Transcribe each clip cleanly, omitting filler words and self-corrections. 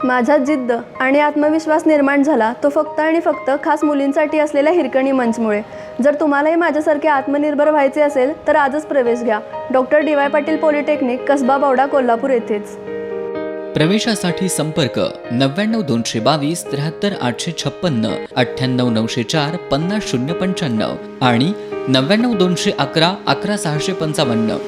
माझ्यात जिद्द आणि आत्मविश्वास निर्माण झाला तो फक्त आणि फक्त खास मुलींसाठी असलेल्या हिरकणी मंचमुळे. जर तुम्हालाही माझ्यासारखे आत्मनिर्भर व्हायचे असेल तर आजच प्रवेश घ्या. Doctor D Y. Patil polytechnic, Kasba Bawada, Kolhapur येथेच. प्रवेशासाठी संपर्क 99 222 73 856, 98 904 50 095 आणि 99 211 11 655.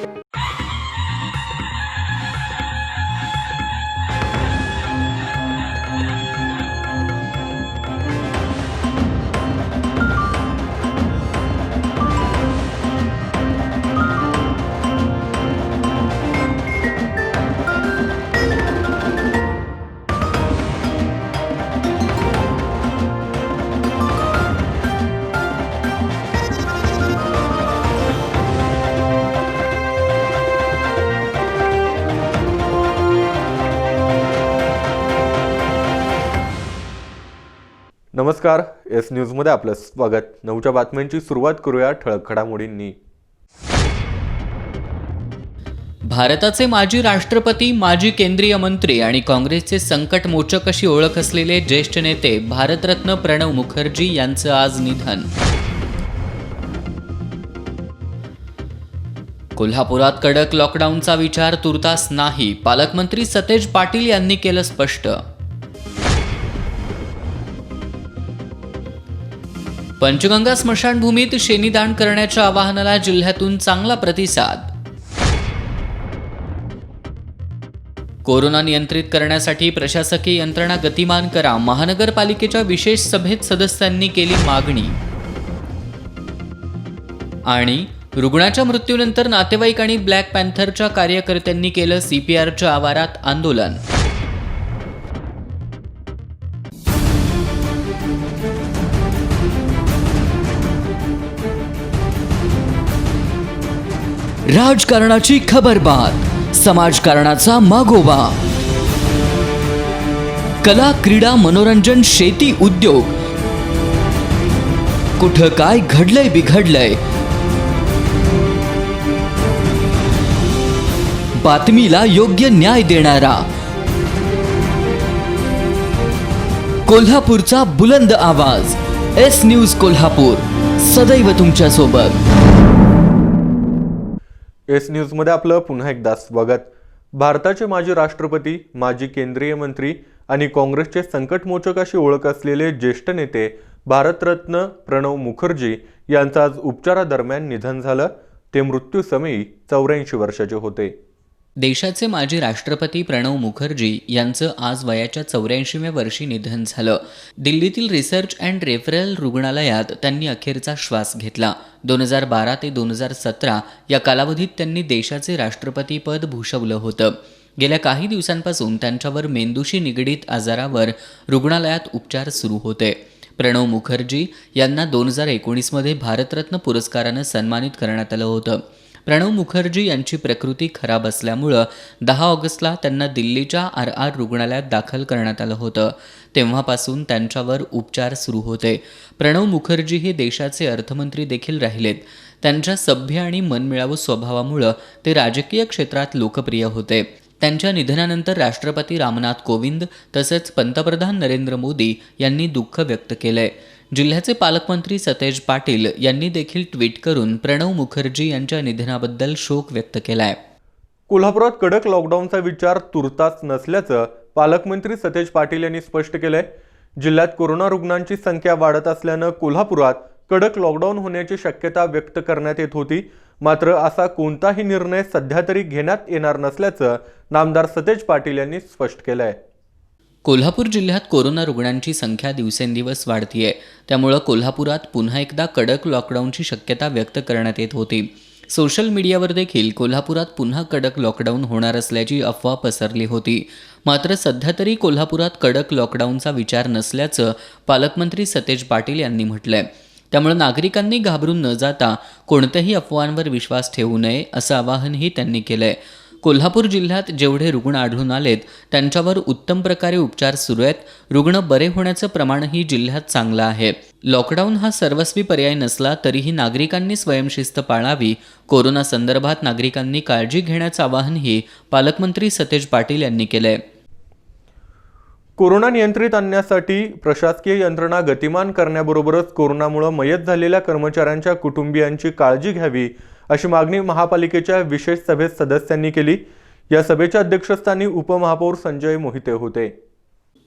नमस्कार, एस न्यूजमध्ये आपलं स्वागत. नऊच्या बातम्यांची सुरुवात करूया ठळक घडामोडींनी. भारताचे माजी राष्ट्रपती, माजी केंद्रीय मंत्री आणि काँग्रेसचे संकटमोचक अशी ओळख असलेले ज्येष्ठ नेते भारतरत्न प्रणव मुखर्जी यांचं आज निधन. कोल्हापुरात कडक लॉकडाऊनचा विचार तुर्तास नाही, पालकमंत्री सतेज पाटील यांनी केलं स्पष्ट. पंचगंगा स्मशानभूमीत शेनीदान करण्याच्या आवाहनाला जिल्ह्यातून चांगला प्रतिसाद. कोरोना नियंत्रित करण्यासाठी प्रशासकीय यंत्रणा गतिमान करा, महानगरपालिकेच्या विशेष सभेत सदस्यांनी केली मागणी. आणि रुग्णाच्या मृत्यूनंतर नातेवाईक आणि ब्लॅक पॅन्थरच्या कार्यकर्त्यांनी केलं CPRच्या आवारात आंदोलन. राजकारणाची खबरबात, समाजकारणाचा मागोवा, कला, क्रीडा, मनोरंजन, शेती, उद्योग, कुठं काय घडलंय बिघडलंय, बातमीला योग्य न्याय देणारा कोल्हापूरचा बुलंद आवाज, एस न्यूज कोल्हापूर, सदैव तुमच्या सोबत. एस न्यूजमध्ये आपलं पुन्हा एकदा स्वागत. भारताचे माजी राष्ट्रपती, माजी केंद्रीय मंत्री आणि काँग्रेसचे संकटमोचक अशी ओळख असलेले ज्येष्ठ नेते भारतरत्न प्रणव मुखर्जी यांचं आज उपचारादरम्यान निधन झालं. ते मृत्यूसमयी 84 वर्षाचे होते. देशाचे माजी राष्ट्रपती प्रणव मुखर्जी यांचं आज वयाच्या 84व्या वर्षी निधन झालं. दिल्लीतील रिसर्च अँड रेफरल रुग्णालयात त्यांनी अखेरचा श्वास घेतला. 2012 ते 2017 या कालावधीत त्यांनी देशाचे राष्ट्रपती पद भूषवलं होतं. गेल्या काही दिवसांपासून त्यांच्यावर मेंदूशी निगडीत आजारावर रुग्णालयात उपचार सुरू होते. प्रणव मुखर्जी यांना 2019 भारतरत्न पुरस्कारानं सन्मानित करण्यात आलं होतं. प्रणव मुखर्जी यांची प्रकृती खराब असल्यामुळं 10 ऑगस्टला त्यांना दिल्लीच्या RR रुग्णालयात दाखल करण्यात आलं होतं. तेव्हापासून त्यांच्यावर उपचार सुरू होते. प्रणव मुखर्जी हे देशाचे अर्थमंत्री देखील राहिलेत. त्यांच्या सभ्य आणि मनमिळावू स्वभावामुळं ते राजकीय क्षेत्रात लोकप्रिय होते. त्यांच्या निधनानंतर राष्ट्रपती रामनाथ कोविंद तसेच पंतप्रधान नरेंद्र मोदी यांनी दुःख व्यक्त केलंय. जिल्ह्याचे पालकमंत्री सतेज पाटील यांनी देखील ट्विट करून प्रणव मुखर्जी यांच्या निधनाबद्दल शोक व्यक्त केलाय. कोल्हापुरात कडक लॉकडाऊनचा विचार तुर्तास नसल्याचं पालकमंत्री सतेज पाटील यांनी स्पष्ट केलंय. जिल्ह्यात कोरोना रुग्णांची संख्या वाढत असल्यानं कोल्हापुरात कडक लॉकडाऊन होण्याची शक्यता व्यक्त करण्यात येत होती. मात्र असा कोणताही निर्णय सध्या तरी घेण्यात येणार नसल्याचं नामदार सतेज पाटील यांनी स्पष्ट केलंय. कोल्हापूर जिल्ह्यात कोरोना रुग्णांची संख्या दिवसेंदिवस वाढतीये. त्यामुळं कोल्हापुरात पुन्हा एकदा कडक लॉकडाऊनची शक्यता व्यक्त करण्यात येत होती. सोशल मीडियावर देखील कोल्हापुरात पुन्हा कडक लॉकडाऊन होणार असल्याची अफवा पसरली होती. मात्र सध्या तरी कोल्हापुरात कडक लॉकडाऊनचा विचार नसल्याचं पालकमंत्री सतेज पाटील यांनी म्हटलंय. त्यामुळे नागरिकांनी घाबरून न जाता कोणत्याही अफवांवर विश्वास ठेवू नये असं आवाहनही त्यांनी केलंय. कोल्हापूर जिल्ह्यात जेवढे रुग्ण आढळून आलेत त्यांच्यावर उत्तम प्रकारे उपचार सुरू आहेत. रुग्ण बरे होण्याचं प्रमाणही जिल्ह्यात चांगलं आहे. लॉकडाऊन हा सर्वस्वी पर्याय नसला तरीही नागरिकांनी स्वयंशिस्त पाळावी. कोरोना संदर्भात नागरिकांनी काळजी घेण्याचं आवाहनही पालकमंत्री सतेज पाटील यांनी केलंय. कोरोना नियंत्रित आणण्यासाठी प्रशासकीय यंत्रणा गतिमान करण्याबरोबरच कोरोनामुळे मयत झालेल्या कर्मचाऱ्यांच्या कुटुंबियांची काळजी घ्यावी अशी मागणी महापालिकेच्या विशेष सभेत सदस्यांनी केली। या सभेच्या अध्यक्षस्थानी उपमहापौर संजय मोहिते होते।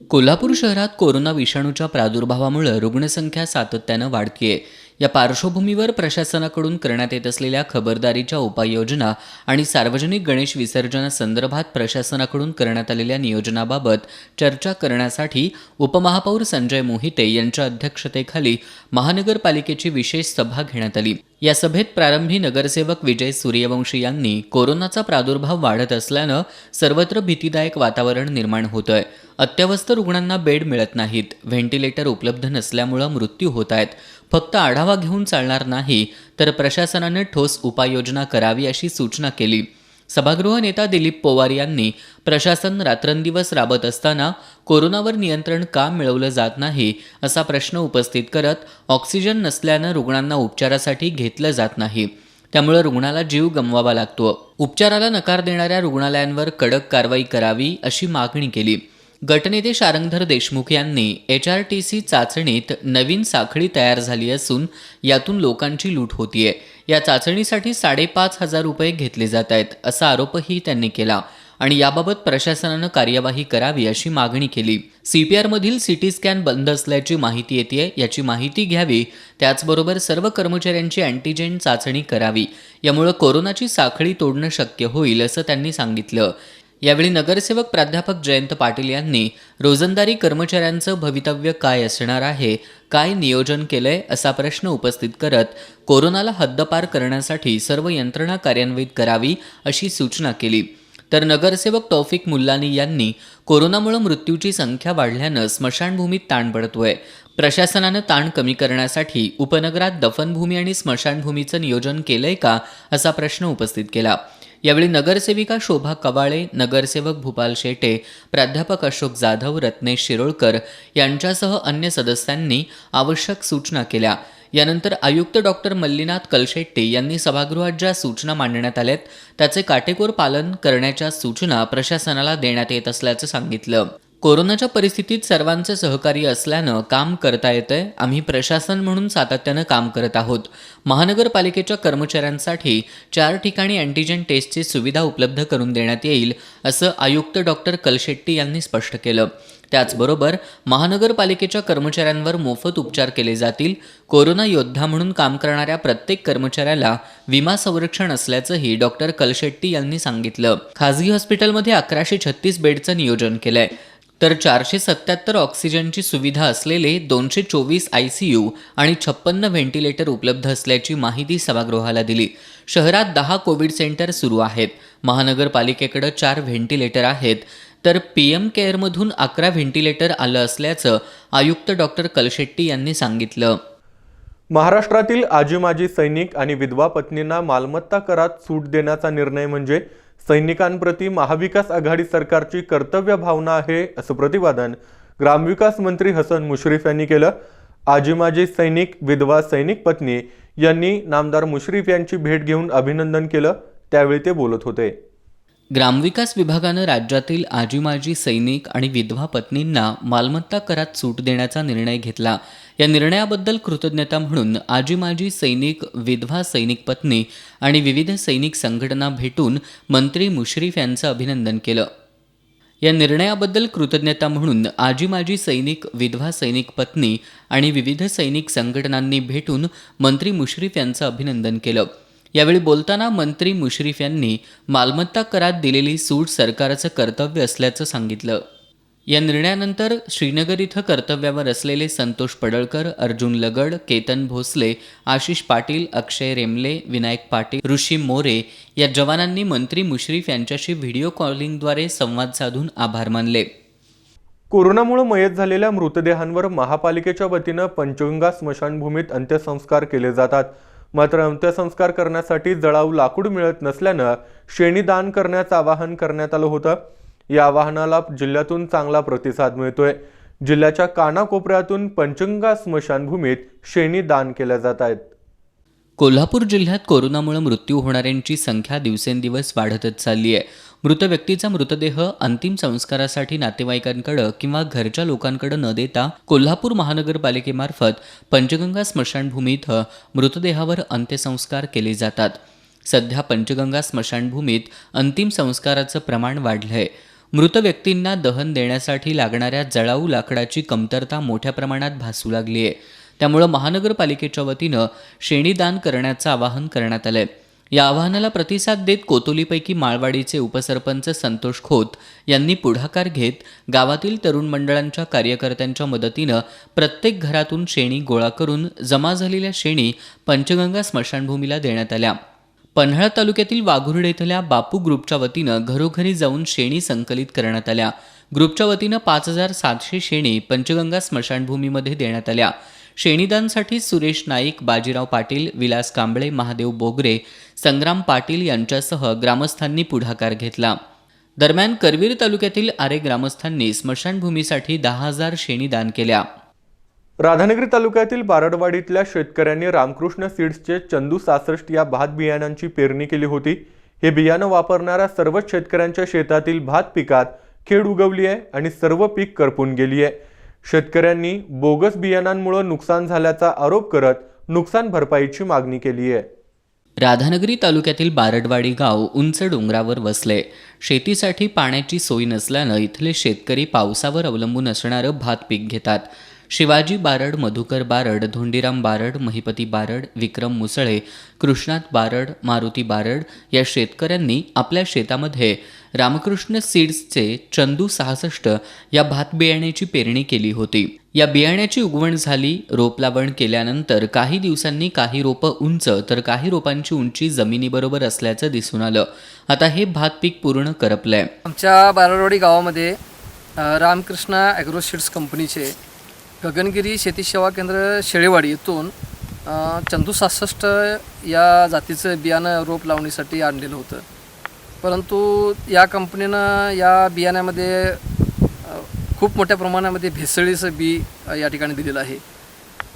कोल्हापूर शहरात कोरोना विषाणूच्या प्रादुर्भावामुळे रुग्णसंख्या सातत्यानं वाढतीये। या पार्श्वभूमीवर प्रशासनाकडून करण्यात येत असलेल्या खबरदारीच्या उपाययोजना आणि सार्वजनिक गणेश विसर्जनासंदर्भात प्रशासनाकडून करण्यात आलेल्या नियोजनाबाबत चर्चा करण्यासाठी उपमहापौर संजय मोहिते यांच्या अध्यक्षतेखाली महानगरपालिकेची विशेष सभा घेण्यात आली। या सभेत प्रारंभी नगरसेवक विजय सूर्यवंशी यांनी कोरोनाचा प्रादुर्भाव वाढत असल्यानं सर्वत्र भीतीदायक वातावरण निर्माण होतंय। अत्यवस्थ रुग्णांना बेड मिळत नाहीत, व्हेंटिलेटर उपलब्ध नसल्यामुळे मृत्यू होत आहेत। फक्त आढावा घेऊन चालणार नाही, तर प्रशासनाने ठोस उपाययोजना करावी अशी सूचना केली। सभागृह नेता दिलीप पवार यांनी प्रशासन रात्रंदिवस राबत असताना कोरोनावर नियंत्रण का मिळवलं जात नाही असा प्रश्न उपस्थित करत ऑक्सिजन नसल्यानं रुग्णांना उपचारासाठी घेतलं जात नाही, त्यामुळे रुग्णाला जीव गमवावा लागतो। उपचाराला नकार देणाऱ्या रुग्णालयांवर कडक कारवाई करावी अशी मागणी केली। गटनेते शारंगधर देशमुख यांनी HRTC चाचणीत नवीन साखळी तयार झाली असून यातून लोकांची लूट होतीये। या चाचणीसाठी 5,500 रुपये घेतले जात आहेत असा आरोपही त्यांनी केला आणि याबाबत प्रशासनानं कार्यवाही करावी अशी मागणी केली। CPR मधील CT स्कॅन बंद असल्याची माहिती येते, याची माहिती घ्यावी। त्याचबरोबर सर्व कर्मचाऱ्यांची अँटीजेन चाचणी करावी, यामुळे कोरोनाची साखळी तोडणं शक्य होईल असं त्यांनी सांगितलं। यावेळी नगरसेवक प्राध्यापक जयंत पाटील यांनी रोजंदारी कर्मचाऱ्यांचं भवितव्य काय असणार आहे, काय नियोजन केलंय असा प्रश्न उपस्थित करत कोरोनाला हद्दपार करण्यासाठी सर्व यंत्रणा कार्यान्वित करावी अशी सूचना केली। तर नगरसेवक तौफिक मुल्लानी यांनी कोरोनामुळे मृत्यूची संख्या वाढल्यानं स्मशानभूमीत ताण पडतोय, प्रशासनानं ताण कमी करण्यासाठी उपनगरात दफनभूमी आणि स्मशानभूमीचं नियोजन केलंय का असा प्रश्न उपस्थित केला। यावेळी नगरसेविका शोभा कवाळे, नगरसेवक भूपाल शेटे, प्राध्यापक अशोक जाधव, रत्नेश शिरोळकर यांच्यासह अन्य सदस्यांनी आवश्यक सूचना केल्या। यानंतर आयुक्त डॉक्टर मल्लीनाथ कलशेट्टी यांनी सभागृहात ज्या सूचना मांडण्यात आल्यात त्याचे काटेकोर पालन करण्याच्या सूचना प्रशासनाला देण्यात येत असल्याचं सांगितलं। कोरोनाच्या परिस्थितीत सर्वांचे सहकार्य असल्यानं काम करता येतंय। आम्ही प्रशासन म्हणून सातत्यानं काम करत आहोत। महानगरपालिकेच्या कर्मचाऱ्यांसाठी 4 ठिकाणी अँटीजेन टेस्टची सुविधा उपलब्ध करून देण्यात येईल असं आयुक्त डॉक्टर कलशेट्टी यांनी स्पष्ट केलं। त्याचबरोबर महानगरपालिकेच्या कर्मचाऱ्यांवर मोफत उपचार केले जातील। कोरोना योद्धा म्हणून काम करणाऱ्या प्रत्येक कर्मचाऱ्याला विमा संरक्षण असल्याचंही डॉक्टर कलशेट्टी यांनी सांगितलं। खासगी हॉस्पिटलमध्ये 1136 बेडचं नियोजन केलंय, तर 477 ऑक्सिजनची सुविधा असलेले 224 ICU आणि 56 व्हेंटिलेटर उपलब्ध असल्याची माहिती सभागृहाला दिली। शहरात 10 कोविड सेंटर सुरू आहेत। महानगरपालिकेकडे 4 व्हेंटिलेटर आहेत, तर PM केअरमधून 11 व्हेंटिलेटर आलं असल्याचं आयुक्त डॉक्टर कलशेट्टी यांनी सांगितलं। महाराष्ट्रातील आजी माजी सैनिक आणि विधवा पत्नींना मालमत्ता करात सूट देण्याचा निर्णय म्हणजे सैनिकांप्रती महाविकास आघाडी सरकारची कर्तव्य भावना आहे असं प्रतिपादन ग्रामविकास मंत्री हसन मुश्रीफ यांनी केलं। आजी माजी सैनिक, विधवा सैनिक पत्नी यांनी नामदार मुश्रीफ यांची भेट घेऊन अभिनंदन केलं, त्यावेळी ते बोलत होते। ग्रामविकास विभागानं राज्यातील आजी माजी सैनिक आणि विधवा पत्नींना मालमत्ता करात सूट देण्याचा निर्णय घेतला। या निर्णयाबद्दल कृतज्ञता म्हणून आजी माजी सैनिक, विधवा सैनिक पत्नी आणि विविध सैनिक संघटना भेटून मंत्री मुश्रीफ यांचं अभिनंदन केलं। या निर्णयाबद्दल कृतज्ञता म्हणून आजी माजी सैनिक, विधवा सैनिक पत्नी आणि विविध सैनिक संघटनांनी भेटून मंत्री मुश्रीफ यांचं अभिनंदन केलं। यावेळी बोलताना मंत्री मुश्रीफ यांनी मालमत्ता करात दिलेली सूट सरकारचं कर्तव्य असल्याचं सांगितलं। या निर्णयानंतर श्रीनगर इथं कर्तव्यावर असलेले संतोष पडळकर, अर्जुन लगड, केतन भोसले, आशिष पाटील, अक्षय रेमले, विनायक पाटील, ऋषी मोरे या जवानांनी मंत्री मुश्रीफ यांच्याशी व्हिडिओ कॉलिंगद्वारे संवाद साधून आभार मानले। कोरोनामुळे मयत झालेल्या मृतदेहांवर महापालिकेच्या वतीनं पंचगंगा स्मशानभूमीत अंत्यसंस्कार केले जातात। मात्र अंत्यसंस्कार करण्यासाठी जळाऊ लाकूड मिळत नसल्यानं शेणी दान करण्याचं आवाहन करण्यात आलं होतं। या आवाहनाला जिल्ह्यातून चांगला प्रतिसाद मिळतोय। जिल्ह्याच्या कानाकोपऱ्यातून पंचगंगा स्मशानभूमीत शेणी दान केल्या जात आहेत। कोल्हापूर जिल्ह्यात कोरोनामुळे मृत्यू होणाऱ्यांची संख्या दिवसेंदिवस वाढतच चालली आहे। मृत व्यक्तीचा मृतदेह अंतिम संस्कारासाठी नातेवाईकांकडे किंवा घरच्या लोकांकडे न देता कोल्हापूर महानगरपालिकेमार्फत पंचगंगा स्मशानभूमी इथं मृतदेहावर अंत्यसंस्कार केले जातात. सध्या पंचगंगा स्मशानभूमीत अंतिम संस्काराचं प्रमाण वाढलंय. मृत व्यक्तींना दहन देण्यासाठी लागणाऱ्या जळाऊ लाकडाची कमतरता मोठ्या प्रमाणात भासू लागली आहे. त्यामुळे महानगरपालिकेच्या वतीनं शेणीदान करण्याचं आवाहन करण्यात आलंय. या आवाहनाला प्रतिसाद देत कोतोलीपैकी माळवाडीचे उपसरपंच संतोष खोत यांनी पुढाकार घेत गावातील तरुण मंडळांच्या कार्यकर्त्यांच्या मदतीनं प्रत्येक घरातून शेणी गोळा करून जमा झालेल्या शेणी पंचगंगा स्मशानभूमीला देण्यात आल्या. पन्हाळा तालुक्यातील वाघुर्डे इथल्या बापू ग्रुपच्या वतीनं घरोघरी जाऊन शेणी संकलित करण्यात आल्या. ग्रुपच्या वतीनं 5,700 शेणी पंचगंगा स्मशानभूमीमध्ये देण्यात आल्या. शेणीदानसाठी सुरेश नाईक, बाजीराव पाटील, विलास कांबळे, महादेव बोगरे, संग्राम पाटील यांच्यासह ग्रामस्थांनी पुढाकार घेतला. दरम्यान करवीर तालुक्यातील आरे ग्रामस्थांनी स्मशानभूमीसाठी 10,000 शेणी दान केल्या. राधानगरी तालुक्यातील बारडवाडीतल्या शेतकऱ्यांनी रामकृष्ण सीड्सचे चंदू 66 या भात बियाणांची पेरणी केली होती. हे बियाणं वापरणाऱ्या सर्वच शेतकऱ्यांच्या शेतातील भात पिकात कीड उगवली आहे आणि सर्व पीक करपून गेली आहे. शेतकऱ्यांनी बोगस बियाणांमुळे नुकसान झाल्याचा आरोप करत नुकसान भरपाईची मागणी केली आहे. राधानगरी तालुक्यातील बारडवाडी गाव उंच डोंगरावर वसले. शेतीसाठी पाण्याची सोय नसल्यानं इथले शेतकरी पावसावर अवलंबून असणारं भात पीक घेतात. शिवाजी बारड, मधुकर बारड, धोंडीराम बारड, महिपती बारड, विक्रम मुसळे, कृष्णात बारड, मारुती बारड या शेतकऱ्यांनी आपल्या शेतामध्ये रामकृष्ण सीड्सचे चंदू 66 या भात बियाण्याची पेरणी केली होती. या बियाण्याची उगवण झाली. रोप लावण केल्यानंतर काही दिवसांनी काही रोपं उंच तर काही रोपांची उंची जमिनीबरोबर असल्याचं दिसून आलं. आता हे भात पीक पूर्ण करपलंय. आमच्या बारडवाडी गावामध्ये रामकृष्ण ॲग्रो सीड्स कंपनीचे गगनगिरी शेती सेवा केंद्र शेळेवाडी येथून चंदू 66 या जातीचं बियाणं रोप लावणीसाठी आणलेलं होतं. परंतु या कंपनीनं या बियाण्यामध्ये खूप मोठ्या प्रमाणामध्ये भेसळीचं बी या ठिकाणी दिलेलं आहे.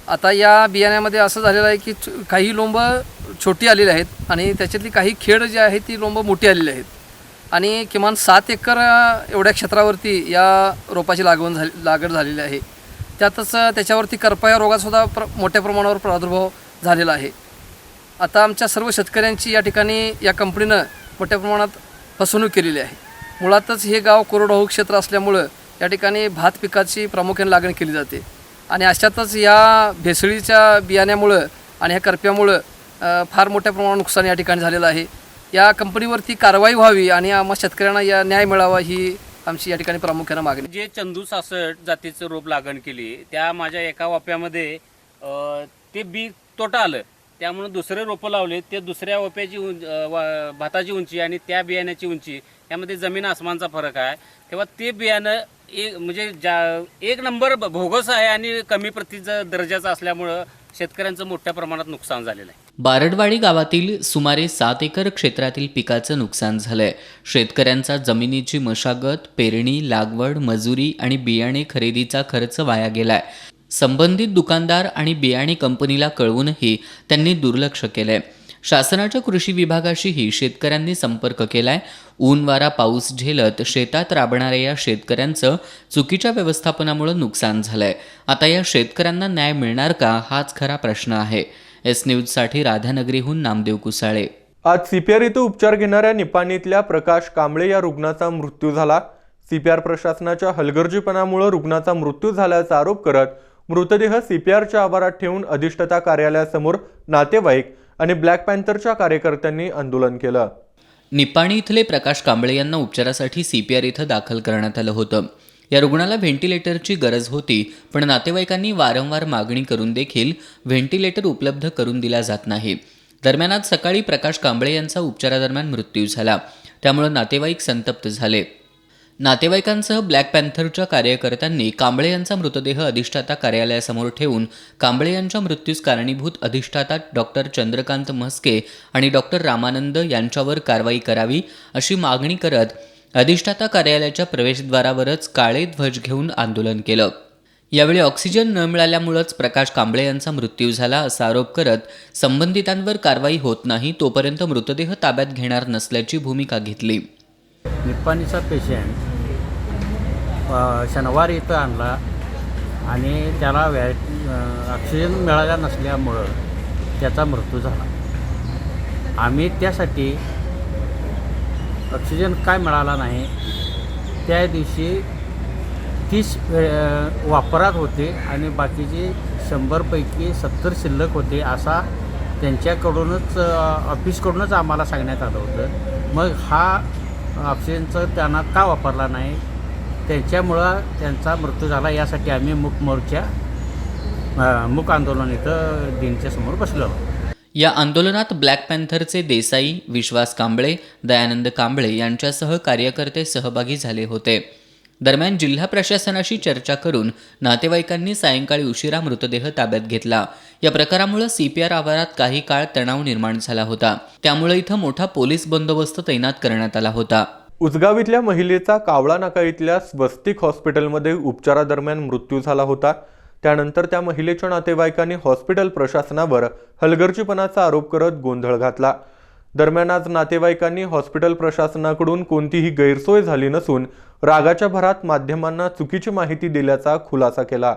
आता या बियाण्यामध्ये असं झालेलं आहे की काही लोंबं छोटी आलेली आहेत आणि त्याच्यातली काही खेड जी आहे ती लोंबं मोठी आलेली आहेत आणि किमान 7 एकर एवढ्या क्षेत्रावरती या रोपाची लागवड झालेली आहे. त्यातच त्याच्यावरती करपा या रोगासुद्धा मोठ्या प्रमाणावर प्रादुर्भाव झालेला आहे. आता आमच्या सर्व शेतकऱ्यांची या ठिकाणी या कंपनीनं मोठ्या प्रमाणात फसवणूक केलेली आहे. मुळातच हे गाव कोरडवाहू क्षेत्र असल्यामुळं या ठिकाणी भात पिकाची प्रामुख्याने लागण केली जाते आणि अशातच या भेसळीच्या बियाण्यामुळं आणि ह्या करप्यामुळं फार मोठ्या प्रमाणात नुकसान या ठिकाणी झालेलं आहे. या कंपनीवरती कारवाई व्हावी आणि आम्हा शेतकऱ्यांना या न्याय मिळावा ही आमची या ठिकाणी प्रामुख्याने मागणी. जे चंदू 66 जातीचं रोप लागण केली त्या माझ्या एका वाप्यामध्ये ते बी तोटा आलं. त्यामुळे दुसरे रोपं लावले. ते दुसऱ्या वाप्याची भाताची उंची आणि त्या बियाण्याची उंची यामध्ये जमीन आसमानचा फरक आहे. तेव्हा ते बियाणं एक नंबर भोगस आहे आणि कमी प्रतीचा दर्जाचं असल्यामुळं शेतकऱ्यांचं मोठ्या प्रमाणात नुकसान झालेलं आहे. बारडवाडी गावातील सुमारे 7 एकर क्षेत्रातील पिकाचं नुकसान झालंय. शेतकऱ्यांचा जमिनीची मशागत, पेरणी, लागवड, मजुरी आणि बियाणे खरेदीचा खर्च वाया गेलाय. संबंधित दुकानदार आणि बियाणे कंपनीला कळवूनही त्यांनी दुर्लक्ष केलंय. शासनाच्या कृषी विभागाशीही शेतकऱ्यांनी संपर्क केलाय. ऊन वारा पाऊस झेलत शेतात राबणाऱ्या या शेतकऱ्यांचं चुकीच्या व्यवस्थापनामुळे नुकसान झालंय. आता या शेतकऱ्यांना न्याय मिळणार का हाच खरा प्रश्न आहे. एस न्यूजसाठी राधानगरीहून नामदेव कुसाळे. आज सीपीआर इथं उपचार घेणाऱ्या निपाणीतल्या प्रकाश कांबळे या रुग्णाचा मृत्यू झाला. सीपीआर प्रशासनाच्या हलगर्जीपणामुळे रुग्णाचा मृत्यू झाल्याचा आरोप करत मृतदेह सीपीआरच्या आवारात ठेवून अधिष्ठाता कार्यालयासमोर नातेवाईक आणि ब्लॅक पॅन्थरच्या कार्यकर्त्यांनी आंदोलन केलं. निपाणी इथले प्रकाश कांबळे यांना उपचारासाठी सीपीआर इथं दाखल करण्यात आलं होतं. या रुग्णाला व्हेंटिलेटरची गरज होती, पण नातेवाईकांनी वारंवार मागणी करून देखील व्हेंटिलेटर उपलब्ध करून दिला जात नाही. दरम्यान आज सकाळी प्रकाश कांबळे यांचा उपचारादरम्यान मृत्यू झाला. त्यामुळे नातेवाईक संतप्त झाले. नातेवाईकांसह ब्लॅक पॅन्थरच्या कार्यकर्त्यांनी कांबळे यांचा मृतदेह अधिष्ठाता कार्यालयासमोर ठेवून कांबळे यांच्या मृत्यूस कारणीभूत अधिष्ठाता डॉक्टर चंद्रकांत म्हस्के आणि डॉक्टर रामानंद यांच्यावर कारवाई करावी अशी मागणी करत अधिष्ठाता कार्यालयाच्या प्रवेशद्वारावरच काळे ध्वज घेऊन आंदोलन केलं. यावेळी ऑक्सिजन न मिळाल्यामुळेच प्रकाश कांबळे यांचा मृत्यू झाला असा आरोप करत संबंधितांवर कारवाई होत नाही तोपर्यंत मृतदेह ताब्यात घेणार नसल्याची भूमिका घेतली. निप्पाणीचा पेशंट शनिवारी इथं आणला आणि त्याला ऑक्सिजन मिळाला नसल्यामुळं त्याचा मृत्यू झाला. आम्ही त्यासाठी ऑक्सिजन काय मिळाला नाही त्या दिवशी 30 वापरात होते आणि बाकीचे 100पैकी 70 शिल्लक होते असा त्यांच्याकडूनच ऑफिसकडूनच आम्हाला सांगण्यात आलं होतं. मग हा ऑक्सिजनचं त्यांना का वापरला नाही त्यांच्यामुळं त्यांचा मृत्यू झाला. यासाठी आम्ही मूक आंदोलन इथं डीनच्या समोर बसलो. या आंदोलनात ब्लॅक पॅन्थरचे देसाई, विश्वास कांबळे, दयानंद कांबळे यांच्यासह कार्यकर्ते सहभागी झाले होते. दरम्यान जिल्हा प्रशासनाशी चर्चा करून नातेवाईकांनी सायंकाळी उशिरा मृतदेह ताब्यात घेतला. या प्रकारामुळे CPR आवारात काही काळ तणाव निर्माण झाला होता. त्यामुळे इथं मोठा पोलीस बंदोबस्त तैनात करण्यात आला होता. उसगाव इथल्या महिलेचा कावळा नाका इथल्या स्वस्तिक हॉस्पिटलमध्ये उपचारादरम्यान मृत्यू झाला होता. त्यानंतर त्या महिलेच्या नातेवाईकांनी हॉस्पिटल प्रशासनावर हलगर्जीपणाचा आरोप करत गोंधळ घातला. दरम्यान आज नातेवाईकांनी हॉस्पिटल प्रशासनाकडून कोणतीही गैरसोय झाली नसून रागाच्या भरात माध्यमांना चुकीची माहिती दिल्याचा खुलासा केला.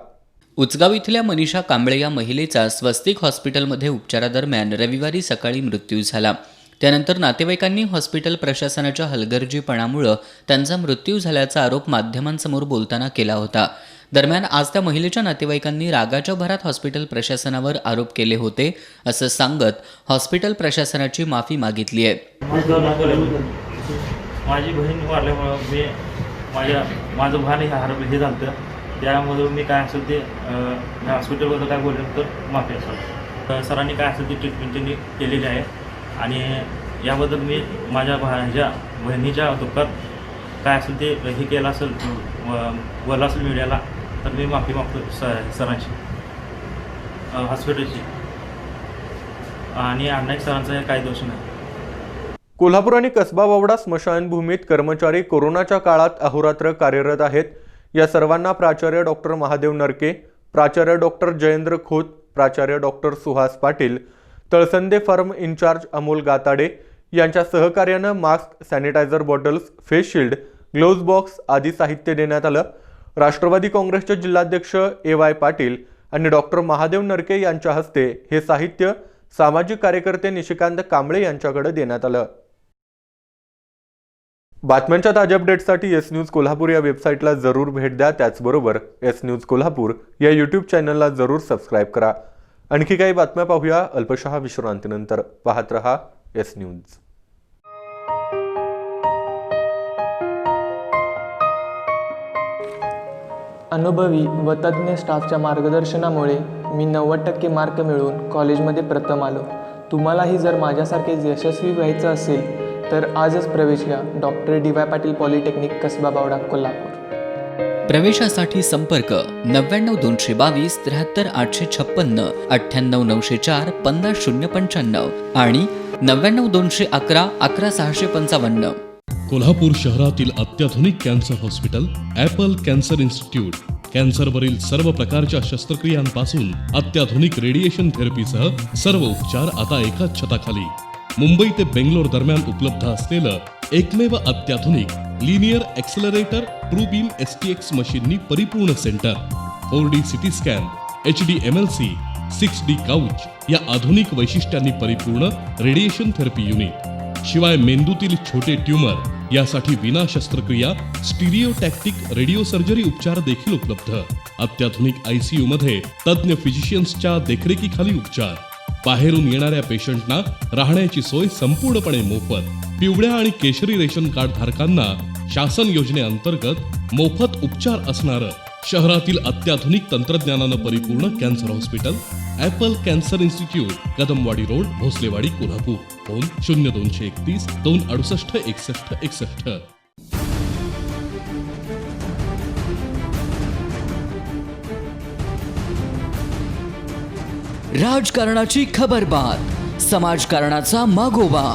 उचगाव इथल्या मनीषा कांबळे या महिलेचा स्वस्तिक हॉस्पिटलमध्ये उपचारादरम्यान रविवारी सकाळी मृत्यू झाला. त्यानंतर नातेवाईकांनी हॉस्पिटल प्रशासनाच्या हलगर्जीपणामुळे त्यांचा मृत्यू झाल्याचा आरोप माध्यमांसमोर बोलताना केला होता. दरम्यान आज त्या महिलेच्या नातेवाईकांनी रागाच्या भरात हॉस्पिटल प्रशासनावर आरोप केले होते असं सांगत हॉस्पिटल प्रशासनाची माफी मागितली आहे. माझी बहीण वारल्यामुळं माझं भान हे झालं. त्यामधून मी काय असेल ते हॉस्पिटलबद्दल काय बोललं तर माफी असेल. सरांनी काय असेल ती ट्रीटमेंट त्यांनी केलेली आहे आणि याबद्दल मी माझ्या बहिणीच्या दुःखात काय असेल ते हे केलं असेल बोललं असेल मीडियाला तर मी माफी मागतो सरांची हॉस्पिटलची आणि अण्णाईक सरांचा काही दोष नाही. कोल्हापूर आणि कसबा वावडा स्मशानभूमीत कर्मचारी कोरोनाच्या काळात अहोरात्र कार्यरत आहेत. या सर्वांना प्राचार्य डॉक्टर महादेव नरके, प्राचार्य डॉक्टर जयेंद्र खोत, प्राचार्य doctor Suhas Patil, Talsande farm incharge Amol Gatade यांच्या सहकार्यानं mask, sanitiser bottles, face shield, gloves box आदी साहित्य देण्यात आलं. राष्ट्रवादी काँग्रेसचे जिल्हाध्यक्ष AY पाटील आणि डॉक्टर महादेव नरके यांच्या हस्ते हे साहित्य सामाजिक कार्यकर्ते निशिकांत कांबळे यांच्याकडे देण्यात आलं. बातम्यांच्या ताज्या अपडेट्ससाठी S न्यूज कोल्हापूर या वेबसाईटला जरूर भेट द्या. त्याचबरोबर S न्यूज कोल्हापूर या YouTube चॅनलला जरूर सबस्क्राईब करा. आणखी काही बातम्या पाहूया अल्पशः विश्रांतीनंतर. पाहत रहा S न्यूज. अनुभवी व तज्ज्ञ स्टाफच्या मार्गदर्शनामुळे मी 90% मार्क मिळवून कॉलेजमध्ये प्रथम आलो. तुम्हालाही जर माझ्यासारखे यशस्वी व्हायचं असेल तर आजच प्रवेश घ्या. Doctor DY Patil polytechnic, Kasba Bawada, Kolhapur. प्रवेशासाठी संपर्क 99 222 73 856, 98 904 50 095 आणि 99 211 11 655. कोल्हापूर शहरातील अत्याधुनिक cancer hospital Apple cancer institute. कॅन्सरवरील सर्व प्रकारच्या शस्त्रक्रियांपासून अत्याधुनिक रेडिएशन थेरपीसह सर्व उपचार आता एकाच छताखाली. मुंबई ते बेंगलोर दरम्यान उपलब्ध असलेलं एकमेव अत्याधुनिक linear accelerator true beam STX मशीननी परिपूर्ण centre, 4D CT scan, HD MLC, 6D couch या आधुनिक वैशिष्ट्यांनी परिपूर्ण रेडिएशन थेरपी युनिट. शिवाय मेंदूतील छोटे ट्यूमर यासाठी विना शस्त्रक्रिया स्टिरिओटॅक्टिक रेडिओ सर्जरी उपचार देखील उपलब्ध. अत्याधुनिक ICU मध्ये तज्ज्ञ फिजिशियन्सच्या देखरेखीखाली उपचार. बाहेरून येणाऱ्या पेशंटना राहण्याची सोय संपूर्णपणे मोफत. पिवळ्या आणि केशरी रेशन कार्ड धारकांना शासन योजनेअंतर्गत मोफत उपचार असणारं शहरातील अत्याधुनिक तंत्रज्ञानानं परिपूर्ण cancer hospital Apple cancer institute, Kadamwadi road, Bhosalewadi, Kolhapur. Phone 0231 268 61 61. राजकारणाची खबरबात, समाजकारणाचा मागोवा,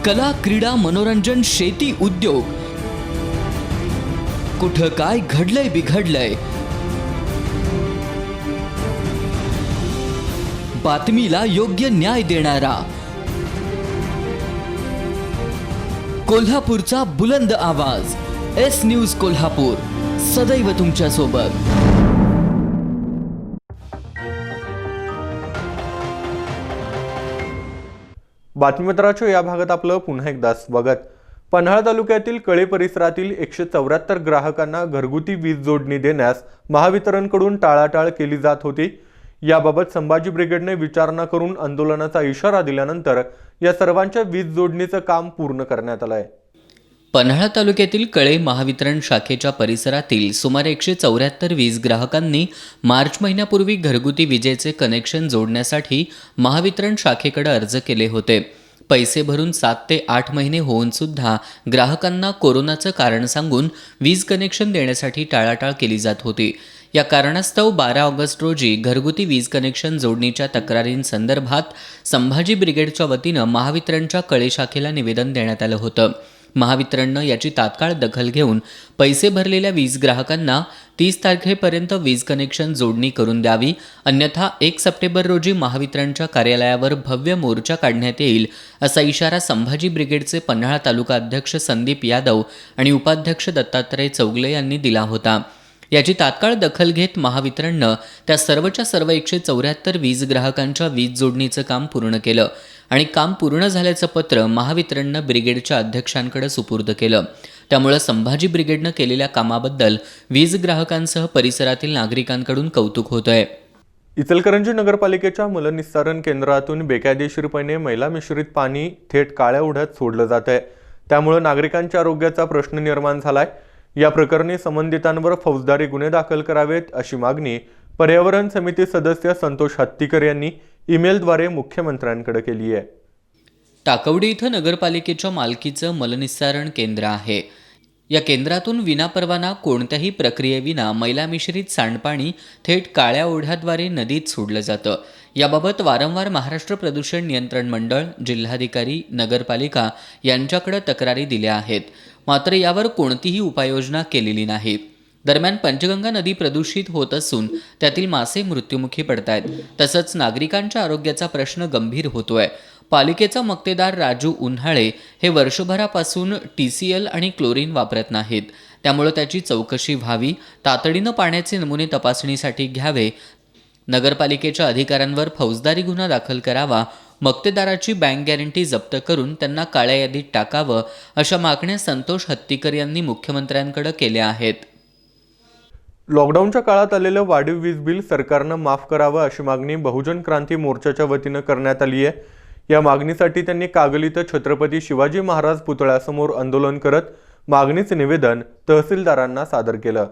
कला, क्रीडा, मनोरंजन, शेती, उद्योग, कुठं काय घडलंय बिघडलंय, बातमीला योग्य न्याय देणारा कोल्हापूरचा बुलंद आवाज एस न्यूज कोल्हापूर, सदैव तुमच्या सोबत. बातमीपत्राच्या या भागात आपलं पुन्हा एकदा स्वागत. पन्हाळा तालुक्यातील कळे परिसरातील 174 ग्राहकांना घरगुती वीज जोडणी देण्यास महावितरणकडून टाळाटाळ केली जात होती. याबाबत संभाजी ब्रिगेडने विचारणा करून आंदोलनाचा इशारा दिल्यानंतर या सर्वांच्या वीज जोडणीचं काम पूर्ण करण्यात आलंय. पन्हाळा तालुक्यातील कळे महावितरण शाखेच्या परिसरातील सुमारे 174 वीज ग्राहकांनी मार्च महिन्यापूर्वी घरगुती विजेचे कनेक्शन जोडण्यासाठी महावितरण शाखेकडे अर्ज केले होते. पैसे भरून 7 ते 8 महिने होऊन सुद्धा ग्राहकांना कोरोनाचं कारण सांगून वीज कनेक्शन देण्यासाठी टाळाटाळ केली जात होती. या कारणास्तव 12 ऑगस्ट रोजी घरगुती वीज कनेक्शन जोडणीच्या तक्रारींसंदर्भात संभाजी ब्रिगेडच्या वतीनं महावितरणच्या कळे शाखेला निवेदन देण्यात आलं होतं. महावितरणनं याची तात्काळ दखल घेऊन पैसे भरलेल्या वीज ग्राहकांना 30 तारखेपर्यंत वीज कनेक्शन जोडणी करून द्यावी, अन्यथा 1 सप्टेंबर रोजी महावितरणच्या कार्यालयावर भव्य मोर्चा काढण्यात येईल असा इशारा संभाजी ब्रिगेडचे पन्हाळा तालुका अध्यक्ष संदीप यादव आणि उपाध्यक्ष दत्तात्रय चौगले यांनी दिला होता. याची तात्काळ दखल घेत महावितरणनं त्या सर्वच्या सर्व 174 वीज ग्राहकांच्या वीज जोडणीचं काम पूर्ण केलं आणि काम पूर्ण झाल्याचं पत्र महावितरणनं ब्रिगेडच्या अध्यक्षांकडे सुपूर्द केलं. त्यामुळे संभाजी ब्रिगेडनं केलेल्या कामाबद्दल वीज ग्राहकांसह परिसरातील नागरिकांकडून कौतुक होतंय. इचलकरंजी नगरपालिकेच्या मलनिस्सारण केंद्रातून बेकायदेशीरपणे मैला मिश्रित पाणी थेट काळ्या ओढ्यात सोडलं जात आहे. त्यामुळे नागरिकांच्या आरोग्याचा प्रश्न निर्माण झालाय. या प्रकरणी संबंधितांवर फौजदारी गुन्हे दाखल करावेत अशी मागणी पर्यावरण समिती सदस्य संतोष हत्तीकर यांनी ईमेलद्वारे मुख्यमंत्र्यांकडे केली आहे. टाकवडी इथं नगरपालिकेच्या मालकीचं मलनिस्सारण केंद्र आहे. या केंद्रातून विनापरवाना कोणत्याही प्रक्रियेविना मैला मिश्रित सांडपाणी थेट काळ्या ओढ्याद्वारे नदीत सोडलं जातं. याबाबत वारंवार महाराष्ट्र प्रदूषण नियंत्रण मंडळ, जिल्हाधिकारी, नगरपालिका यांच्याकडे तक्रारी दिल्या आहेत. मात्र यावर कोणतीही उपाययोजना केलेली नाही. दरम्यान पंचगंगा नदी प्रदूषित होत असून त्यातील मासे मृत्युमुखी पडतायत. तसंच नागरिकांच्या आरोग्याचा प्रश्न गंभीर होतोय. पालिकेचा मक्तेदार राजू उन्हाळे हे वर्षभरापासून TCL आणि क्लोरीन वापरत नाहीत. त्यामुळे त्याची चौकशी व्हावी, तातडीनं पाण्याचे नमुने तपासणीसाठी घ्यावे, नगरपालिकेच्या अधिकाऱ्यांवर फौजदारी गुन्हा दाखल करावा, मक्तेदाराची बँक गॅरंटी जप्त करून त्यांना काळ्या यादीत टाकावं, अशा मागण्या संतोष हत्तीकर यांनी मुख्यमंत्र्यांकडे केल्या आहेत. लॉकडाऊनच्या काळात आलेलं वाढीव वीज बिल सरकारनं माफ करावं अशी मागणी बहुजन क्रांती मोर्चाच्या वतीनं करण्यात आली आहे. या मागणीसाठी त्यांनी कागल इथं छत्रपती शिवाजी महाराज पुतळ्यासमोर आंदोलन करत मागणीचे निवेदन तहसीलदारांना सादर केलं.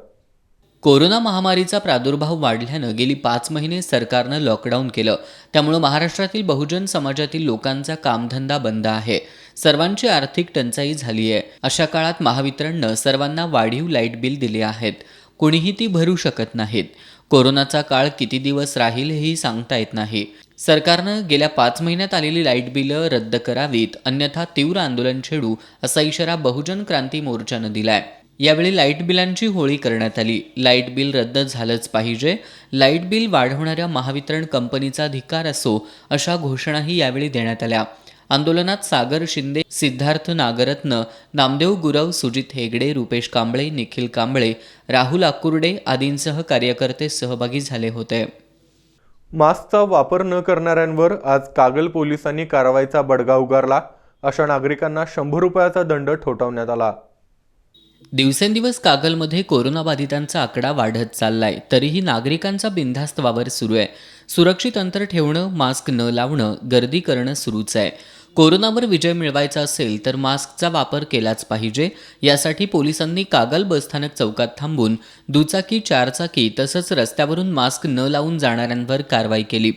कोरोना महामारीचा प्रादुर्भाव वाढल्यानं गेली 5 महिने सरकारनं लॉकडाऊन केलं. त्यामुळे महाराष्ट्रातील बहुजन समाजातील लोकांचा कामधंदा बंद आहे. सर्वांची आर्थिक टंचाई झाली आहे. अशा काळात महावितरणनं सर्वांना वाढीव लाईट बिल दिले आहेत. कोणीही ती भरू शकत नाहीत. कोरोनाचा काळ किती दिवस राहील हेही सांगता येत नाही. सरकारनं गेल्या 5 महिन्यात आलेली लाईट बिलं रद्द करावीत, अन्यथा तीव्र आंदोलन छेडू असा इशारा बहुजन क्रांती मोर्चानं दिलाय. यावेळी लाईट बिलांची होळी करण्यात आली. लाईट बिल रद्द झालंच पाहिजे, लाईट बिल वाढवणाऱ्या महावितरण कंपनीचा धिक्कार असो, अशा घोषणाही यावेळी देण्यात आल्या. आंदोलनात सागर शिंदे, सिद्धार्थ नागरत्न, नामदेव गुरव, सुजित हेगडे, रुपेश कांबळे, निखिल कांबळे, राहुल आकुर्डे आदींसह कार्यकर्ते सहभागी झाले होते. मास्कचा वापर न करणाऱ्यांवर आज कागल पोलिसांनी कारवाईचा बडगा उगारला. अशा नागरिकांना 100 रुपयाचा दंड ठोठावण्यात आला. दिवसेंदिवस कागलमध्ये कोरोनाबाधितांचा आकडा वाढत चाललाय. तरीही नागरिकांचा बिनधास्त वावर सुरू आहे. सुरक्षित अंतर ठेवणं, मास्क न लावणं, गर्दी करणं सुरूच आहे. कोरोनावर विजय मिळवायचा असेल तर मास्कचा वापर केलाच पाहिजे. यासाठी पोलिसांनी कागल बसस्थानक चौकात थांबून दुचाकी, 4 चाकी तसंच रस्त्यावरून मास्क न लावून जाणाऱ्यांवर कारवाई केली.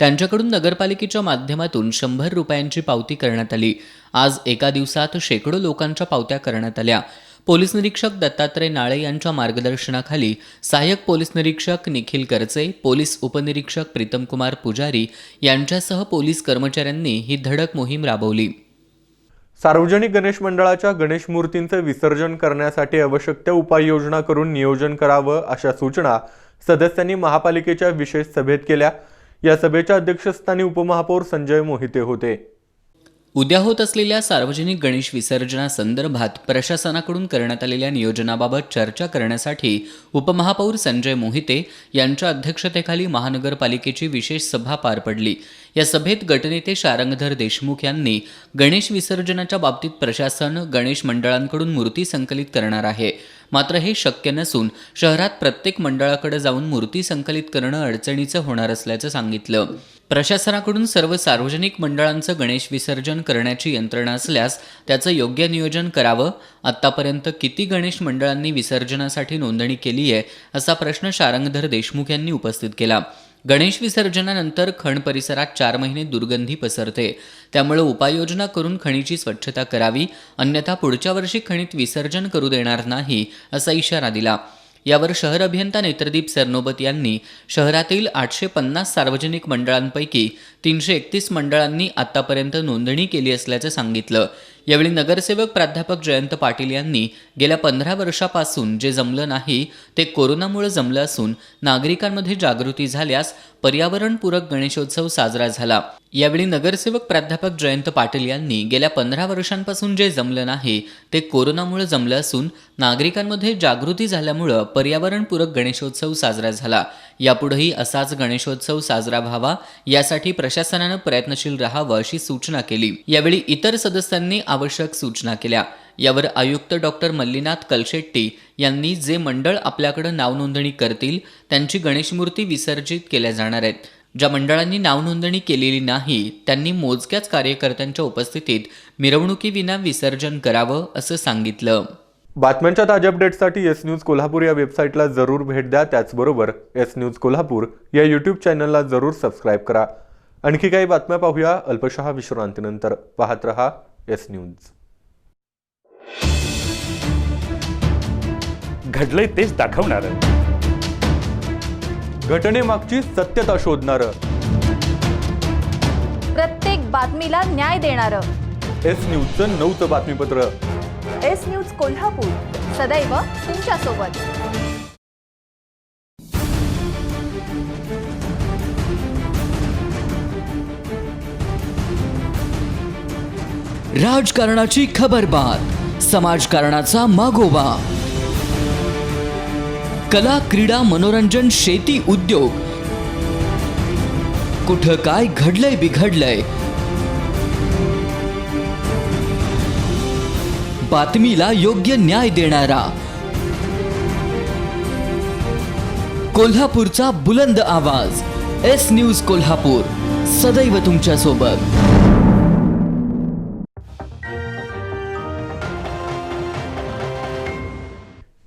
त्यांच्याकडून नगरपालिकेच्या माध्यमातून 100 रुपयांची पावती करण्यात आली. आज एका दिवसात शेकडो लोकांच्या पावत्या करण्यात आल्या. पोलीस निरीक्षक दत्तात्रय नाळे यांच्या मार्गदर्शनाखाली सहाय्यक पोलीस निरीक्षक निखिल करचे, पोलीस उपनिरीक्षक प्रीतमकुमार पुजारी यांच्यासह पोलीस कर्मचाऱ्यांनी ही धडक मोहीम राबवली. सार्वजनिक गणेश मंडळाच्या गणेश मूर्तींचे विसर्जन करण्यासाठी आवश्यक त्या उपाययोजना करून नियोजन करावं अशा सूचना सदस्यांनी महापालिकेच्या विशेष सभेत केल्या. या सभेच्या अध्यक्षस्थानी उपमहापौर संजय मोहिते होते. उद्या होत असलेल्या सार्वजनिक गणेश विसर्जनासंदर्भात प्रशासनाकडून करण्यात आलेल्या नियोजनाबाबत चर्चा करण्यासाठी उपमहापौर संजय मोहिते यांच्या अध्यक्षतेखाली महानगरपालिकेची विशेष सभा पार पडली. या सभेत गटनेते शारंगधर देशमुख यांनी गणेश विसर्जनाच्या बाबतीत प्रशासन गणेश मंडळांकडून मूर्ती संकलित करणार आहे. मात्र हे शक्य नसून शहरात प्रत्येक मंडळाकडे जाऊन मूर्ती संकलित करणं अडचणीचं होणार असल्याचं सांगितलं. प्रशासनाकडून सर्व सार्वजनिक मंडळांचं गणेश विसर्जन करण्याची यंत्रणा असल्यास त्याचं योग्य नियोजन करावं. आत्तापर्यंत किती गणेश मंडळांनी विसर्जनासाठी नोंदणी केली आहे असा प्रश्न शारंगधर देशमुख यांनी उपस्थित केला. गणेश विसर्जनानंतर खण परिसरात 4 महिने दुर्गंधी पसरते. त्यामुळे उपाययोजना करून खणीची स्वच्छता करावी, अन्यथा पुढच्या वर्षी खणीत विसर्जन करू देणार नाही असा इशारा दिला. यावर शहर अभियंता नेत्रदीप सरनोबत यांनी शहरातील 850 सार्वजनिक मंडळांपैकी 331 मंडळांनी आतापर्यंत नोंदणी केली असल्याचं सांगितलं. यावेळी नगरसेवक प्राध्यापक जयंत पाटील यांनी गेल्या 15 वर्षापासून जे जमलं नाही ते कोरोनामुळे जमलं असून नागरिकांमध्ये जागृती झाल्यास पर्यावरणपूरक गणेशोत्सव साजरा झाला. यावेळी नगरसेवक प्राध्यापक जयंत पाटील यांनी गेल्या 15 वर्षांपासून जे जमलं नाही ते कोरोनामुळे जमलं असून नागरिकांमध्ये जागृती झाल्यामुळं पर्यावरणपूरक गणेशोत्सव साजरा झाला. यापुढेही असाच गणेशोत्सव साजरा व्हावा यासाठी प्रशासनानं प्रयत्नशील राहावं अशी सूचना केली. यावेळी इतर सदस्यांनी आवश्यक सूचना केल्या. यावर आयुक्त डॉक्टर मल्लीनाथ कलशेट्टी यांनी जे मंडळ आपल्याकडे नाव नोंदणी करतील त्यांची गणेशमूर्ती विसर्जित केल्या जाणार आहेत. ज्या मंडळांनी नाव नोंदणी केलेली नाही त्यांनी मोजक्याच कार्यकर्त्यांच्या उपस्थितीत मिरवणुकीविना विसर्जन करावं असं सांगितलं. बातम्यांच्या ताज्या अपडेट्ससाठी एस न्यूज कोल्हापूर या वेबसाईटला जरूर भेट द्या. त्याचबरोबर एस न्यूज कोल्हापूर या यूट्यूब चॅनलला जरूर सबस्क्राईब करा. आणखी काही बातम्या पाहूया अल्पशः विश्रांतीनंतर. पाहत रहा एस न्यूज. घडलंय तेच दाखवणारं, घटनेमागची सत्यता शोधणारं, प्रत्येक बातमीला न्याय देणारं एस न्यूजचं 9चं बातमीपत्र. एस न्यूज कोल्हापूर, सदैव तुमच्यासोबत. राजकारणाची खबरबात, समाजकारणाचा मागोवा, कला, क्रीडा, मनोरंजन, शेती, उद्योग, कुठं काय घडलंय बिघडलंय, बातमीला योग्य न्याय देणारा, कोल्हापूरचा बुलंद आवाज. एस न्यूज कोल्हापूर, सदैव तुमच्या सोबत.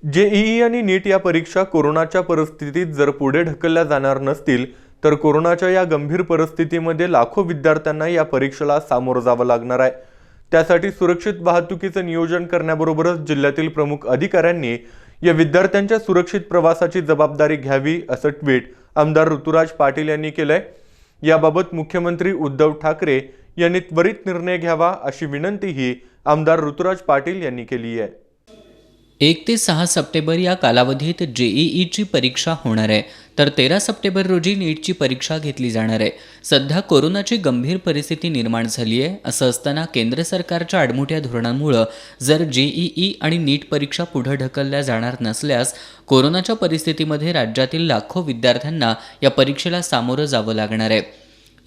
जेईई आणि नीट या परीक्षा कोरोनाच्या परिस्थितीत जर पुढे ढकलल्या जाणार नसतील तर कोरोनाच्या या गंभीर परिस्थितीमध्ये लाखो विद्यार्थ्यांना या परीक्षेला सामोरं जावं लागणार आहे. त्यासाठी सुरक्षित वाहतुकीचं नियोजन करण्याबरोबरच जिल्ह्यातील प्रमुख अधिकाऱ्यांनी या विद्यार्थ्यांच्या सुरक्षित प्रवासाची जबाबदारी घ्यावी असं ट्विट आमदार ऋतुराज पाटील यांनी केलंय. याबाबत मुख्यमंत्री उद्धव ठाकरे यांनी त्वरित निर्णय घ्यावा अशी विनंतीही आमदार ऋतुराज पाटील यांनी केली आहे. 1 ते 6 सप्टेंबर या कालावधीत जेईईची परीक्षा होणार आहे, तर 13 सप्टेंबर रोजी नीटची परीक्षा घेतली जाणार आहे. सध्या कोरोनाची गंभीर परिस्थिती निर्माण झाली आहे. असं असताना केंद्र सरकारच्या आडमुठ्या धोरणांमुळे जर जेईई आणि नीट परीक्षा पुढे ढकलल्या जाणार नसल्यास कोरोनाच्या परिस्थितीमध्ये राज्यातील लाखो विद्यार्थ्यांना या परीक्षेला सामोरं जावं लागणार आहे.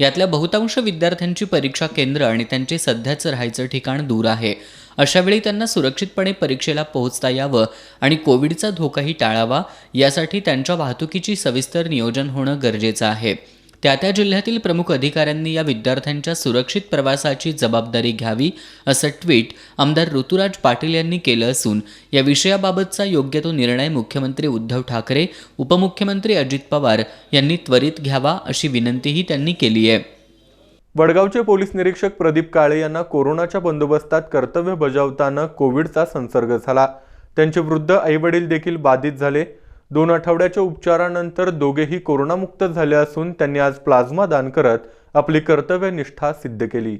यातल्या बहुतांश विद्यार्थ्यांची परीक्षा केंद्र आणि त्यांचे सध्याचं राहायचं ठिकाण दूर आहे. अशावेळी त्यांना सुरक्षितपणे परीक्षेला पोहोचता यावं आणि कोविडचा धोकाही टाळावा यासाठी त्यांच्या वाहतुकीची सविस्तर नियोजन होणं गरजेचं आहे. त्या जिल्ह्यातील प्रमुख अधिकाऱ्यांनी या विद्यार्थ्यांच्या सुरक्षित प्रवासाची जबाबदारी घ्यावी असं ट्विट आमदार ऋतुराज पाटील यांनी केलं असून या विषयाबाबतचा योग्य तो निर्णय मुख्यमंत्री उद्धव ठाकरे, उपमुख्यमंत्री अजित पवार यांनी त्वरित घ्यावा अशी विनंतीही त्यांनी केली आहे. वडगावचे पोलीस निरीक्षक प्रदीप काळे यांना कोरोनाच्या बंदोबस्तात कर्तव्य बजावताना कोविडचा संसर्ग झाला. त्यांचे वृद्ध आईवडील देखील बाधित झाले. 2 आठवड्याच्या उपचारानंतर दोघेही कोरोनामुक्त झाले असून त्यांनी आज प्लाझ्मा दान करत आपली कर्तव्यनिष्ठा सिद्ध केली.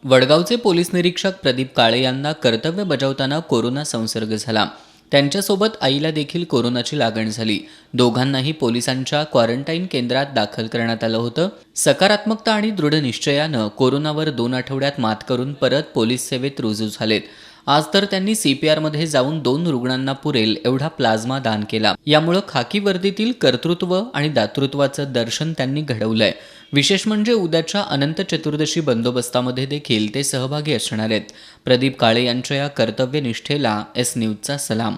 वडगावचे पोलीस निरीक्षक प्रदीप काळे यांना कर्तव्य बजावताना कोरोना संसर्ग झाला. त्यांच्यासोबत आईला देखील कोरोनाची लागण झाली. दोघांनाही पोलिसांच्या क्वारंटाईन केंद्रात दाखल करण्यात आलं होतं. सकारात्मकता आणि दृढ निश्चयानं कोरोनावर 2 आठवड्यात मात करून परत पोलीस सेवेत रुजू झालेत. आज तर त्यांनी CPRमध्ये जाऊन 2 रुग्णांना पुरेल एवढा प्लाझ्मा दान केला. यामुळं खाकी वर्दीतील कर्तृत्व आणि दातृत्वाचं दर्शन त्यांनी घडवलंय. विशेष म्हणजे उद्याच्या अनंत चतुर्दशी बंदोबस्तामध्ये देखील ते सहभागी असणार आहेत. प्रदीप काळे यांच्या या कर्तव्यनिष्ठेला S न्यूजचा सलाम.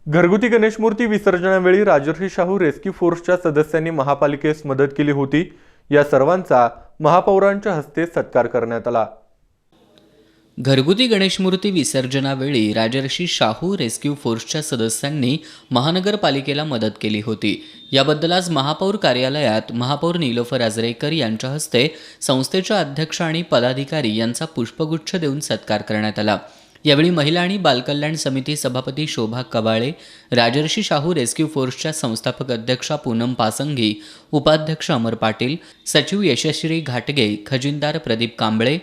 घरगुती गणेश मूर्ती विसर्जनावेळी राजर्षी शाहू रेस्क्यू फोर्सच्या सदस्यांनी महापालिकेस मदत केली होती. या सर्वांचा महापौरांच्या हस्ते सत्कार करण्यात आला. घरगुती गणेशमूर्ती विसर्जनावेळी राजर्षी शाहू रेस्क्यू फोर्सच्या सदस्यांनी महानगरपालिकेला मदत केली होती. याबद्दल आज महापौर कार्यालयात महापौर नीलोफर आजरेकर यांच्या हस्ते संस्थेच्या अध्यक्ष आणि पदाधिकारी यांचा पुष्पगुच्छ देऊन सत्कार करण्यात आला. यावेळी महिला आणि बालकल्याण समिती सभापती शोभा कबाळे, राजर्षी शाहू रेस्क्यू फोर्सच्या संस्थापक अध्यक्षा पूनम पासंगी, उपाध्यक्ष अमर पाटील, सचिव यशश्री घाटगे, खजिनदार प्रदीप कांबळे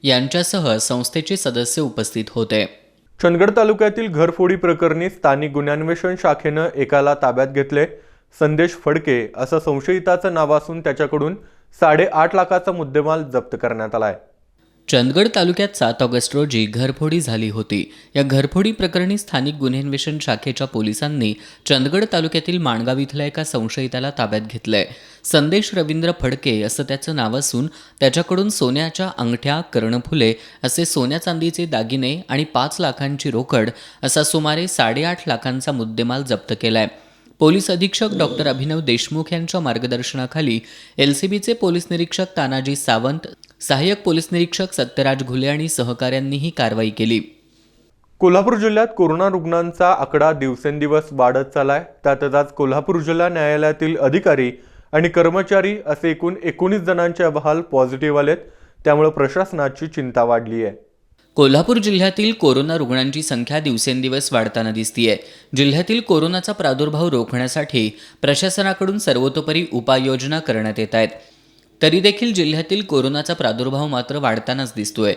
यांच्यासह संस्थेचे सदस्य उपस्थित होते. चंदगड तालुक्यातील घरफोडी प्रकरणी स्थानिक गुन्हेन्वेषण शाखेनं एकाला ताब्यात घेतले. संदेश फडके असं संशयिताचं नाव असून त्याच्याकडून 8.5 लाखाचा मुद्देमाल जप्त करण्यात आलाय. चंदगड तालुक्यात 7 ऑगस्ट रोजी घरफोडी झाली होती. या घरफोडी प्रकरणी स्थानिक गुन्हेन्वेषण शाखेच्या पोलिसांनी चंदगड तालुक्यातील माणगाव इथल्या एका संशयिताला ताब्यात घेतलंय. संदेश रवींद्र फडके असं त्याचं नाव असून त्याच्याकडून सोन्याच्या अंगठ्या, कर्णफुले असे सोन्या चांदीचे दागिने आणि 5 लाखांची रोकड असा सुमारे 8.5 लाखांचा मुद्देमाल जप्त केलाय. पोलीस अधीक्षक डॉक्टर अभिनव देशमुख यांच्या मार्गदर्शनाखाली LCBचे पोलीस निरीक्षक तानाजी सावंत, सहाय्यक पोलीस निरीक्षक सत्यराज घुले आणि सहकाऱ्यांनी ही कारवाई केली. कोल्हापूर जिल्ह्यात कोरोना रुग्णांचा आकडा दिवसेंदिवस वाढत चाललाय. त्यातच आज कोल्हापूर जिल्हा न्यायालयातील अधिकारी आणि कर्मचारी असे एकूण 19 जणांचे अहवाल पॉझिटिव्ह आलेत. त्यामुळे प्रशासनाची चिंता वाढली आहे. कोल्हापूर जिल्ह्यातील कोरोना रुग्णांची संख्या दिवसेंदिवस वाढताना दिसतीये. जिल्ह्यातील कोरोनाचा प्रादुर्भाव रोखण्यासाठी प्रशासनाकडून सर्वतोपरी उपाययोजना करण्यात येत आहेत. तरी देखील जिल्ह्यातील कोरोनाचा प्रादुर्भाव मात्र वाढतानाच दिसतोय.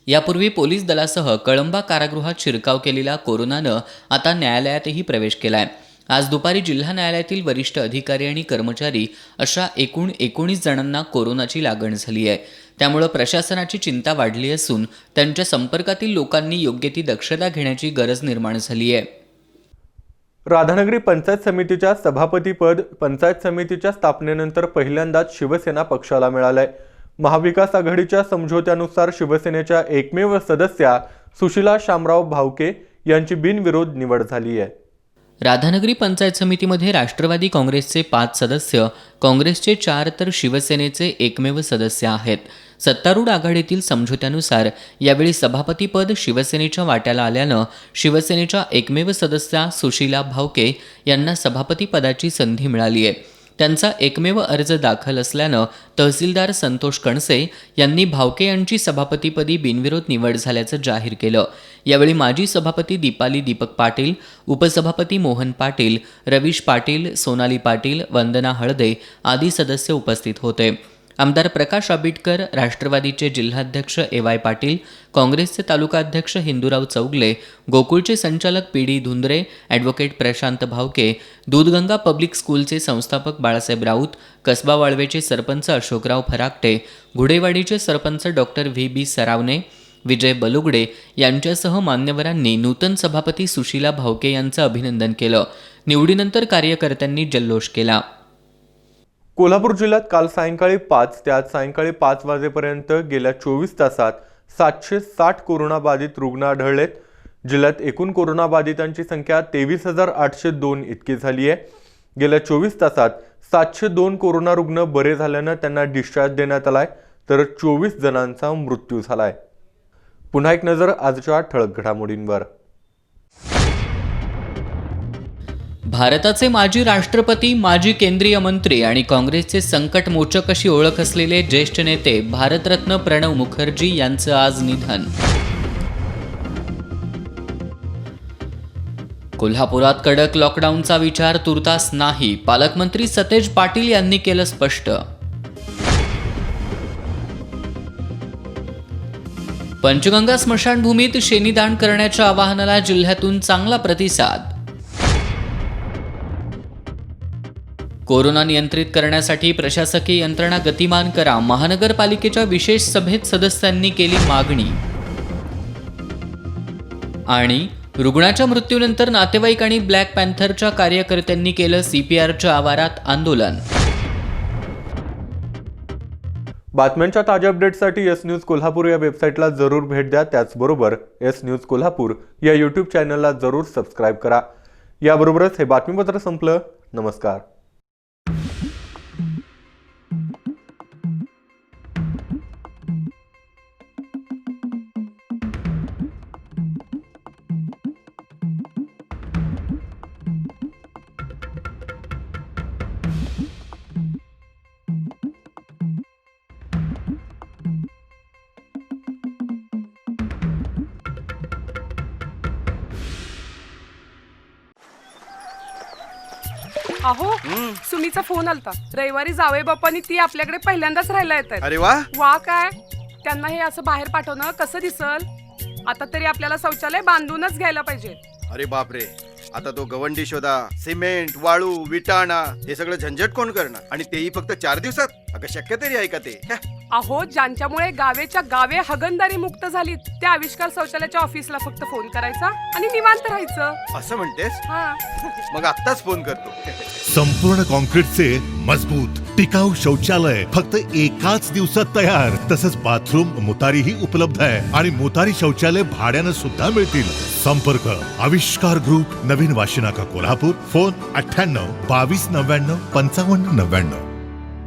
यापूर्वी पोलीस दलासह कळंबा कारागृहात शिरकाव केलेल्या कोरोनानं आता न्यायालयातही प्रवेश केलाय. आज दुपारी जिल्हा न्यायालयातील वरिष्ठ अधिकारी आणि कर्मचारी अशा एकूण 19 जणांना कोरोनाची लागण झाली आहे. त्यामुळे प्रशासनाची चिंता वाढली असून त्यांच्या संपर्कातील लोकांनी योग्य ती दक्षता घेण्याची गरज निर्माण झाली आहे. राधानगरी पंचायत समितीच्या सभापतीपद पंचायत समितीच्या स्थापनेनंतर पहिल्यांदाच शिवसेना पक्षाला मिळालंय. महाविकास आघाडीच्या समझोत्यानुसार शिवसेनेच्या एकमेव सदस्या सुशीला शामराव भावके यांची बिनविरोध निवड झाली आहे. राधानगरी पंचायत समितीमध्ये राष्ट्रवादी काँग्रेसचे 5 सदस्य, काँग्रेसचे 4 तर शिवसेनेचे एकमेव सदस्य आहेत. सत्तारूढ आघाडीतील समझोत्यानुसार यावेळी सभापतीपद शिवसेनेच्या वाट्याला आल्यानं शिवसेनेच्या एकमेव सदस्या सुशीला भावके यांना सभापतीपदाची संधी मिळाली आहे. त्यांचा एकमेव अर्ज दाखल असल्यानं तहसीलदार संतोष कणसे यांनी भावके यांची सभापतीपदी बिनविरोध निवड झाल्याचं जाहीर केलं. यावेळी माजी सभापती दीपाली दीपक पाटील, उपसभापती मोहन पाटील, रवीश पाटील, सोनाली पाटील, वंदना हळदे आदी सदस्य उपस्थित होते. आमदार प्रकाश आबिटकर, राष्ट्रवादीचे जिल्हाध्यक्ष AY पाटील, काँग्रेसचे तालुकाध्यक्ष हिंदूराव चौगले, गोकुळचे संचालक PD Dhundre, advocate Prashant Bhavke, Doodhganga public स्कूलचे संस्थापक बाळासाहेब राऊत, कसबा वाळवेचे सरपंच अशोकराव फराकटे, घुडेवाडीचे सरपंच डॉक्टर VB सरावणे, विजय बलुगडे यांच्यासह मान्यवरांनी नूतन सभापती सुशीला भावके यांचं अभिनंदन केलं. निवडीनंतर कार्यकर्त्यांनी जल्लोष केला. कोल्हापूर जिल्ह्यात काल सायंकाळी 5 ते आज सायंकाळी 5 वाजेपर्यंत गेल्या 24 तासात 760 कोरोनाबाधित रुग्ण आढळलेत. जिल्ह्यात एकूण कोरोनाबाधितांची संख्या 23,802 इतकी झाली आहे. गेल्या 24 तासात 702 कोरोना रुग्ण बरे झाल्यानं त्यांना डिस्चार्ज देण्यात आलाय, तर 24 जणांचा मृत्यू झालाय. पुन्हा एक नजर आजच्या ठळक घडामोडींवर. भारताचे माजी राष्ट्रपती, माजी केंद्रीय मंत्री आणि काँग्रेसचे संकटमोचक अशी ओळख असलेले ज्येष्ठ नेते भारतरत्न प्रणव मुखर्जी यांचं आज निधन. कोल्हापुरात कडक लॉकडाऊनचा विचार तुर्तास नाही, पालकमंत्री सतेज पाटील यांनी केलं स्पष्ट. पंचगंगा स्मशानभूमीत शेनीदान करण्याच्या आवाहनाला जिल्ह्यातून चांगला प्रतिसाद. कोरोना नियंत्रित करण्यासाठी प्रशासकीय यंत्रणा गतिमान करा, महानगरपालिकेच्या विशेष सभेत सदस्यांनी केली मागणी. आणि रुग्णाच्या मृत्यूनंतर नातेवाईक आणि ब्लॅक पॅन्थरच्या कार्यकर्त्यांनी केलं CPRच्या आवारात आंदोलन. बातम्यांच्या ताज्या अपडेट्ससाठी एस न्यूज कोल्हापूर या वेबसाईटला जरूर भेट द्या. त्याचबरोबर एस न्यूज कोल्हापूर या यूट्यूब चॅनलला जरूर सबस्क्राईब करा. याबरोबरच हे बातमीपत्र संपलं. नमस्कार. अहो सुमीचा फोन आलता. रविवारी जावई बाप्पानी ती आपल्याकडे पहिल्यांदाच राहायला येत आहेत. अरे वा वा काय त्यांना हे असं बाहेर पाठवणं कसं दिसल. आता तरी आपल्याला शौचालय बांधूनच घ्यायला पाहिजे. अरे बापरे, आता तो गवंडी शोधा, सिमेंट, वाळू, विटाणा हे सगळं झंझट कोण करणार, आणि तेही फक्त 4 दिवसात. अगं शक्य तरी आहे का ते? अहो ज्यांच्यामुळे गावेच्या गावे हगणदारी मुक्त झाली त्या आविष्कार शौचालयाच्या ऑफिसला फक्त फोन करायचा आणि निवांत राहायचं. असं म्हणतेस? हा मग आत्ताच फोन करतो. संपूर्ण कॉन्क्रीटचे मजबूत टिकाऊ शौचालय फक्त एकाच दिवसात तयार. तसंच बाथरूम मुतारीही उपलब्ध आहे आणि मुतारी शौचालय भाड्यानं सुद्धा मिळतील. संपर्क आविष्कार ग्रुप, नवीन वाशिनाका, कोल्हापूर. फोन 98 22 99 55 99.